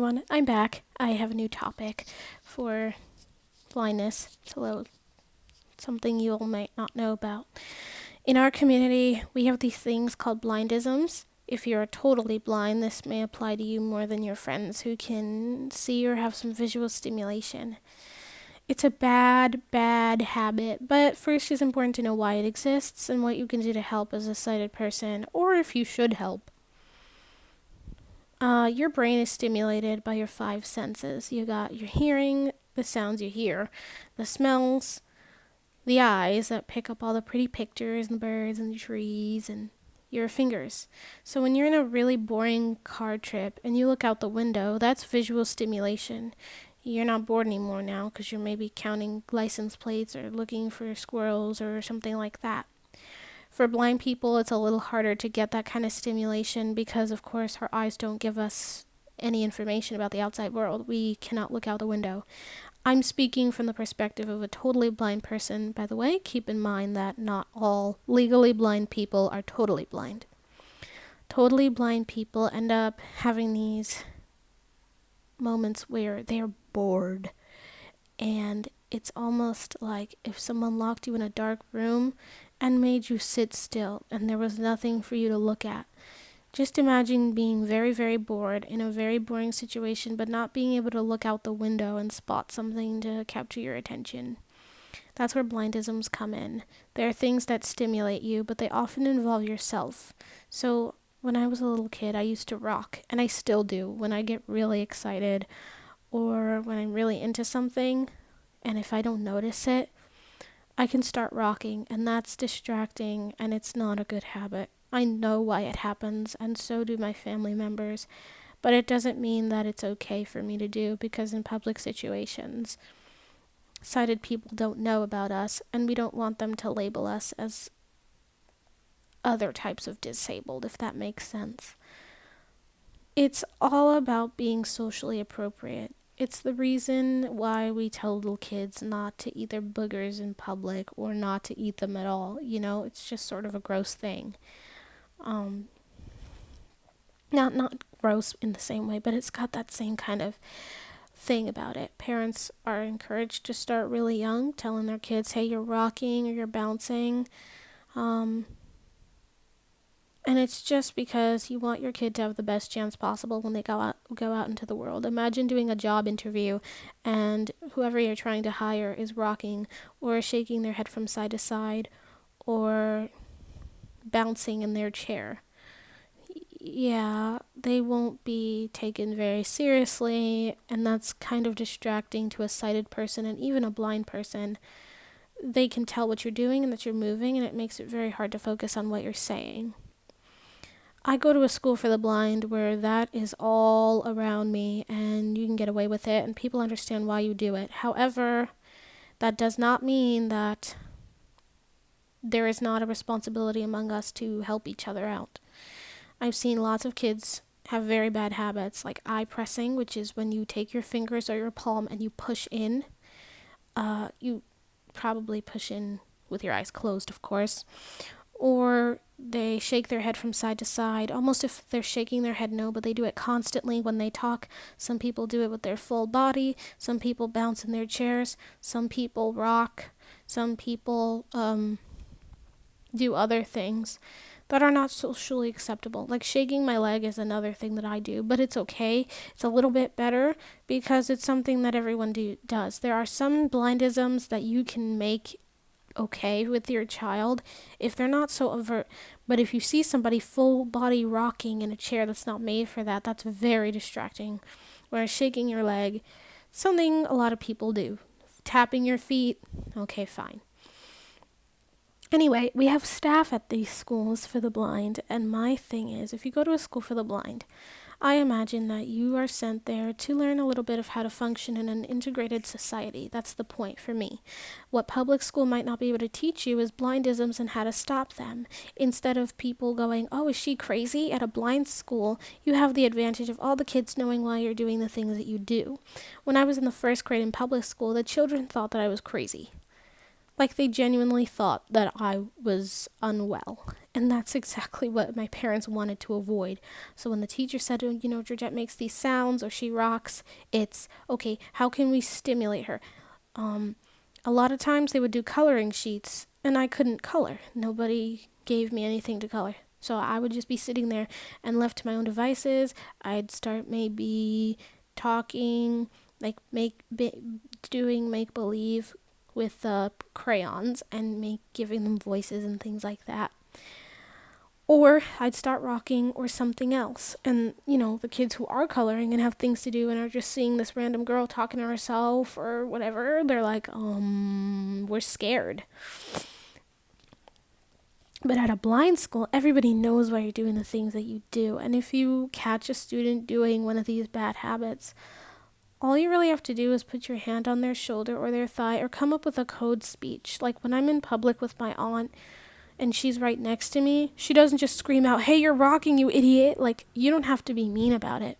everyone, I'm back. I have a new topic for blindness. It's a little something you all might not know about. In our community, we have these things called blindisms. If you're totally blind, this may apply to you more than your friends who can see or have some visual stimulation. It's a bad, bad habit, but first it's important to know why it exists and what you can do to help as a sighted person, or if you should help. Your brain is stimulated by your five senses. You got your hearing, the sounds you hear, the smells, the eyes that pick up all the pretty pictures and the birds and the trees, and your fingers. So when you're in a really boring car trip and you look out the window, that's visual stimulation. You're not bored anymore now because you're maybe counting license plates or looking for squirrels or something like that. For blind people, it's a little harder to get that kind of stimulation because, of course, our eyes don't give us any information about the outside world. We cannot look out the window. I'm speaking from the perspective of a totally blind person. By the way, keep in mind that not all legally blind people are totally blind. Totally blind people end up having these moments where they're bored. And it's almost like if someone locked you in a dark room and made you sit still and there was nothing for you to look at. Just imagine being very, very bored in a very boring situation, but not being able to look out the window and spot something to capture your attention. That's where blindisms come in. There are things that stimulate you, but they often involve yourself. So when I was a little kid, I used to rock, and I still do when I get really excited or when I'm really into something, and if I don't notice it, I can start rocking, and that's distracting, and it's not a good habit. I know why it happens, and so do my family members, but it doesn't mean that it's okay for me to do, because in public situations, sighted people don't know about us, and we don't want them to label us as other types of disabled, if that makes sense. It's all about being socially appropriate. It's the reason why we tell little kids not to eat their boogers in public or not to eat them at all. It's just sort of a gross thing. Not gross in the same way, but it's got that same kind of thing about it. Parents are encouraged to start really young, telling their kids, hey, you're rocking or you're bouncing. And it's just because you want your kid to have the best chance possible when they go out into the world. Imagine doing a job interview and whoever you're trying to hire is rocking or shaking their head from side to side or bouncing in their chair. Yeah, they won't be taken very seriously, and that's kind of distracting to a sighted person and even a blind person. They can tell what you're doing and that you're moving, and it makes it very hard to focus on what you're saying. I go to a school for the blind where that is all around me and you can get away with it and people understand why you do it. However, that does not mean that there is not a responsibility among us to help each other out. I've seen lots of kids have very bad habits like eye pressing, which is when you take your fingers or your palm and you push in. You probably push in with your eyes closed, of course. Or they shake their head from side to side, almost if they're shaking their head no, but they do it constantly when they talk. Some people do it with their full body. Some people bounce in their chairs. Some people rock. Some people do other things that are not socially acceptable. Like shaking my leg is another thing that I do, but it's okay. It's a little bit better because it's something that everyone does. There are some blindisms that you can make okay with your child if they're not so overt, but if you see somebody full body rocking in a chair that's not made for that, that's very distracting. Whereas shaking your leg, something a lot of people do. Tapping your feet, okay, fine. Anyway, we have staff at these schools for the blind, and my thing is, if you go to a school for the blind, I imagine that you are sent there to learn a little bit of how to function in an integrated society. That's the point for me. What public school might not be able to teach you is blindisms and how to stop them. Instead of people going, oh, is she crazy? At a blind school, you have the advantage of all the kids knowing why you're doing the things that you do. When I was in the first grade in public school, the children thought that I was crazy. Like they genuinely thought that I was unwell. And that's exactly what my parents wanted to avoid. So when the teacher said, oh, Georgette makes these sounds or she rocks, it's okay, how can we stimulate her? Um, a lot of times they would do coloring sheets and I couldn't color. Nobody gave me anything to color. So I would just be sitting there and left to my own devices. I'd start maybe talking, like doing make believe with crayons and giving them voices and things like that. Or I'd start rocking or something else. And, the kids who are coloring and have things to do and are just seeing this random girl talking to herself or whatever, they're like, we're scared. But at a blind school, everybody knows why you're doing the things that you do. And if you catch a student doing one of these bad habits, all you really have to do is put your hand on their shoulder or their thigh or come up with a code speech. Like when I'm in public with my aunt and she's right next to me, she doesn't just scream out, "Hey, you're rocking, you idiot." Like, you don't have to be mean about it.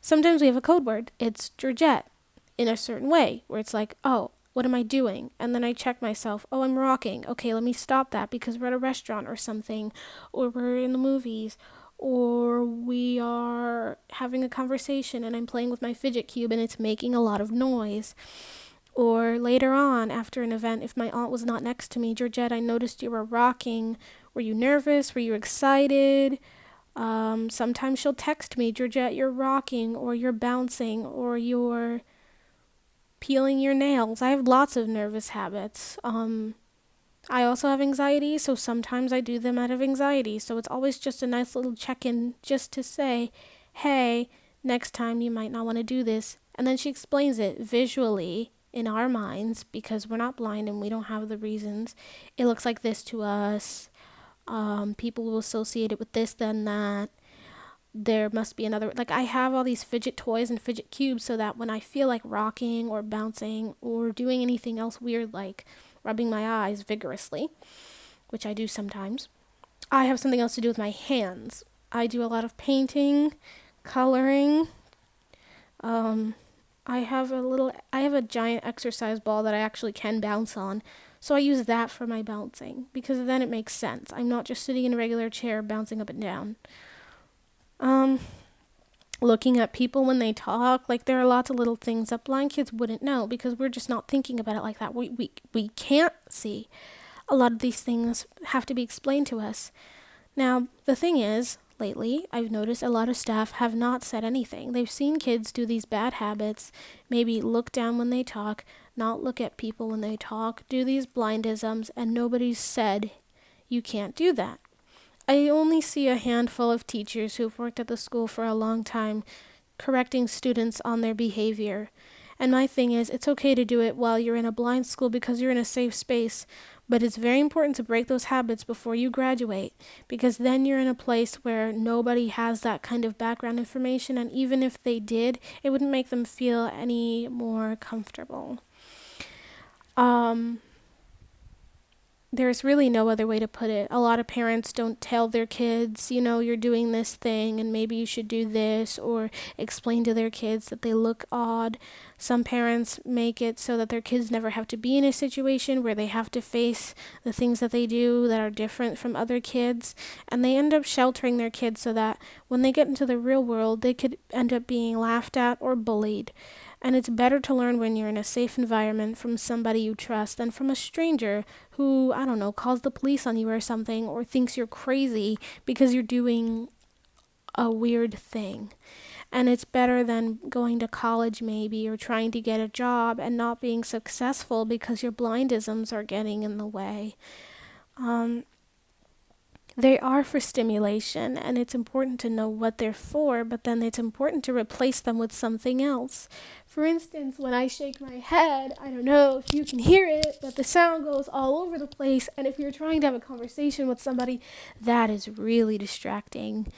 Sometimes we have a code word. It's Georgette in a certain way where it's like, oh, what am I doing? And then I check myself. Oh, I'm rocking. Okay, let me stop that because we're at a restaurant or something, or we're in the movies, or we are having a conversation and I'm playing with my fidget cube and it's making a lot of noise. Or later on, after an event, if my aunt was not next to me, Georgette, I noticed you were rocking. Were you nervous? Were you excited? Sometimes she'll text me, Georgette, you're rocking, or you're bouncing, or you're peeling your nails. I have lots of nervous habits. I also have anxiety, so sometimes I do them out of anxiety. So it's always just a nice little check-in just to say, hey, next time you might not want to do this. And then she explains it visually in our minds because we're not blind and we don't have the reasons. It looks like this to us. People will associate it with this, then that. There must be another. Like, I have all these fidget toys and fidget cubes so that when I feel like rocking or bouncing or doing anything else weird like rubbing my eyes vigorously, which I do sometimes, I have something else to do with my hands. I do a lot of painting, coloring. I have a giant exercise ball that I actually can bounce on. So I use that for my bouncing because then it makes sense. I'm not just sitting in a regular chair bouncing up and down. Looking at people when they talk, like there are lots of little things that blind kids wouldn't know because we're just not thinking about it like that. We can't see. A lot of these things have to be explained to us. Now, the thing is, lately, I've noticed a lot of staff have not said anything. They've seen kids do these bad habits, maybe look down when they talk, not look at people when they talk, do these blindisms, and nobody's said, you can't do that. I only see a handful of teachers who've worked at the school for a long time correcting students on their behavior. And my thing is, it's okay to do it while you're in a blind school because you're in a safe space, but it's very important to break those habits before you graduate because then you're in a place where nobody has that kind of background information, and even if they did, it wouldn't make them feel any more comfortable. There's really no other way to put it. A lot of parents don't tell their kids, you're doing this thing and maybe you should do this, or explain to their kids that they look odd. Some parents make it so that their kids never have to be in a situation where they have to face the things that they do that are different from other kids, and they end up sheltering their kids so that when they get into the real world, they could end up being laughed at or bullied. And it's better to learn when you're in a safe environment from somebody you trust than from a stranger who, I don't know, calls the police on you or something, or thinks you're crazy because you're doing a weird thing. And it's better than going to college maybe or trying to get a job and not being successful because your blindisms are getting in the way. They are for stimulation, and it's important to know what they're for, but then it's important to replace them with something else. For instance, when I shake my head, I don't know if you can hear it, but the sound goes all over the place, and if you're trying to have a conversation with somebody, that is really distracting,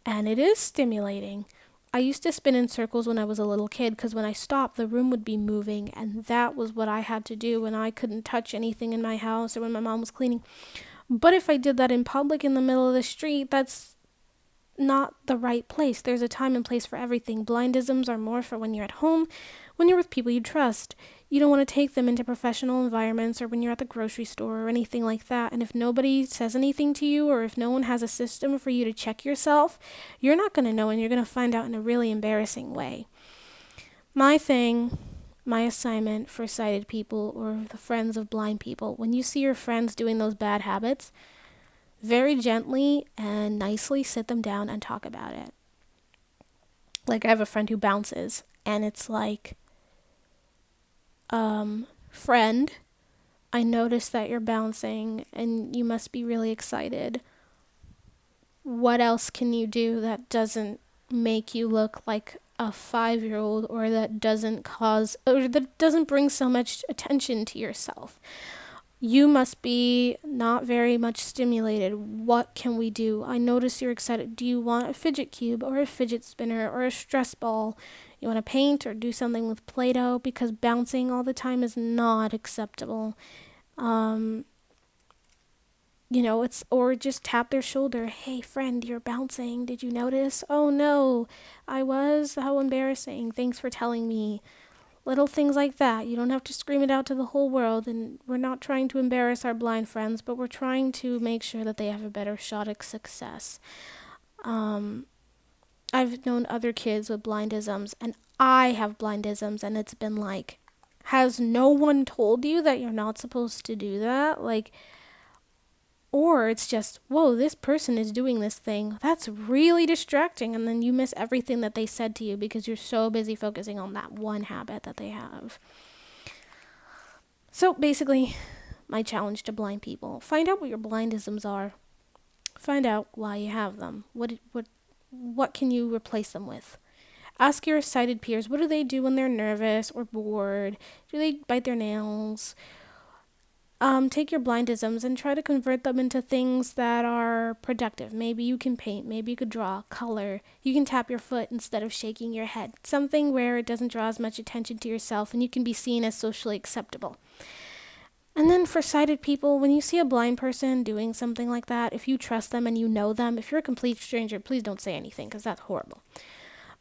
and it is stimulating. I used to spin in circles when I was a little kid because when I stopped, the room would be moving, and that was what I had to do when I couldn't touch anything in my house or when my mom was cleaning. But if I did that in public in the middle of the street, that's not the right place. There's a time and place for everything. Blindisms are more for when you're at home, when you're with people you trust. You don't want to take them into professional environments or when you're at the grocery store or anything like that. And if nobody says anything to you or if no one has a system for you to check yourself, you're not going to know and you're going to find out in a really embarrassing way. My assignment for sighted people or the friends of blind people, when you see your friends doing those bad habits, very gently and nicely sit them down and talk about it. Like, I have a friend who bounces, and it's like, friend, I noticed that you're bouncing, and you must be really excited. What else can you do that doesn't make you look like a 5-year-old or that doesn't bring so much attention to yourself? You must be not very much stimulated. What can we do? I notice you're excited. Do you want a fidget cube or a fidget spinner or a stress ball? You want to paint or do something with Play-Doh? Because bouncing all the time is not acceptable. Or just tap their shoulder. Hey, friend, you're bouncing. Did you notice? Oh, no, I was. How embarrassing. Thanks for telling me. Little things like that. You don't have to scream it out to the whole world, and we're not trying to embarrass our blind friends, but we're trying to make sure that they have a better shot at success. I've known other kids with blindisms, and I have blindisms, and it's been like, has no one told you that you're not supposed to do that? Or it's just, whoa, this person is doing this thing. That's really distracting. And then you miss everything that they said to you because you're so busy focusing on that one habit that they have. So basically, my challenge to blind people, find out what your blindisms are. Find out why you have them. What can you replace them with? Ask your sighted peers, what do they do when they're nervous or bored? Do they bite their nails? Take your blindisms and try to convert them into things that are productive. Maybe you can paint, maybe you could draw, color. You can tap your foot instead of shaking your head. Something where it doesn't draw as much attention to yourself and you can be seen as socially acceptable. And then for sighted people, when you see a blind person doing something like that, if you trust them and you know them, if you're a complete stranger, please don't say anything because that's horrible.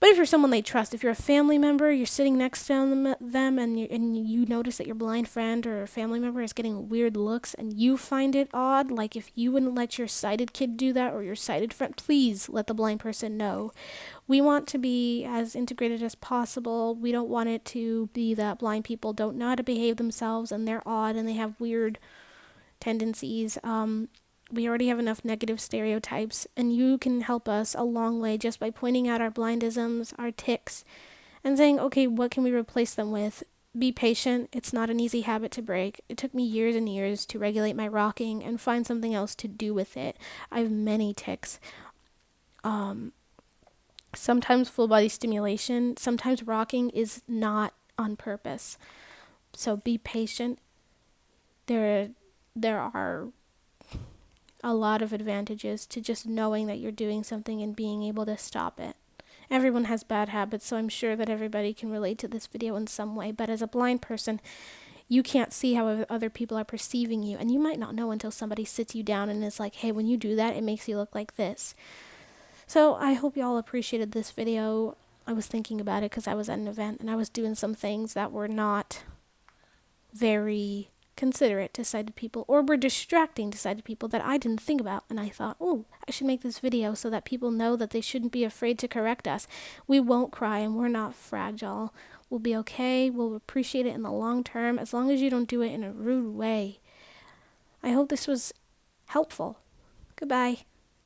But if you're someone they trust, if you're a family member, you're sitting next to them and you notice that your blind friend or family member is getting weird looks and you find it odd, like if you wouldn't let your sighted kid do that or your sighted friend, please let the blind person know. We want to be as integrated as possible. We don't want it to be that blind people don't know how to behave themselves and they're odd and they have weird tendencies. We already have enough negative stereotypes, and you can help us a long way just by pointing out our blindisms, our tics, and saying, okay, what can we replace them with? Be patient. It's not an easy habit to break. It took me years and years to regulate my rocking and find something else to do with it. I have many tics. Sometimes full body stimulation, sometimes rocking is not on purpose. So be patient. There are a lot of advantages to just knowing that you're doing something and being able to stop it. Everyone has bad habits, so I'm sure that everybody can relate to this video in some way, but as a blind person, you can't see how other people are perceiving you, and you might not know until somebody sits you down and is like, hey, when you do that, it makes you look like this. So I hope y'all appreciated this video. I was thinking about it because I was at an event, and I was doing some things that were not very considerate to sighted people or were distracting to sighted people that I didn't think about, and I thought, oh, I should make this video so that people know that they shouldn't be afraid to correct us. We won't cry and we're not fragile. We'll be okay. We'll appreciate it in the long term as long as you don't do it in a rude way. I hope this was helpful. Goodbye.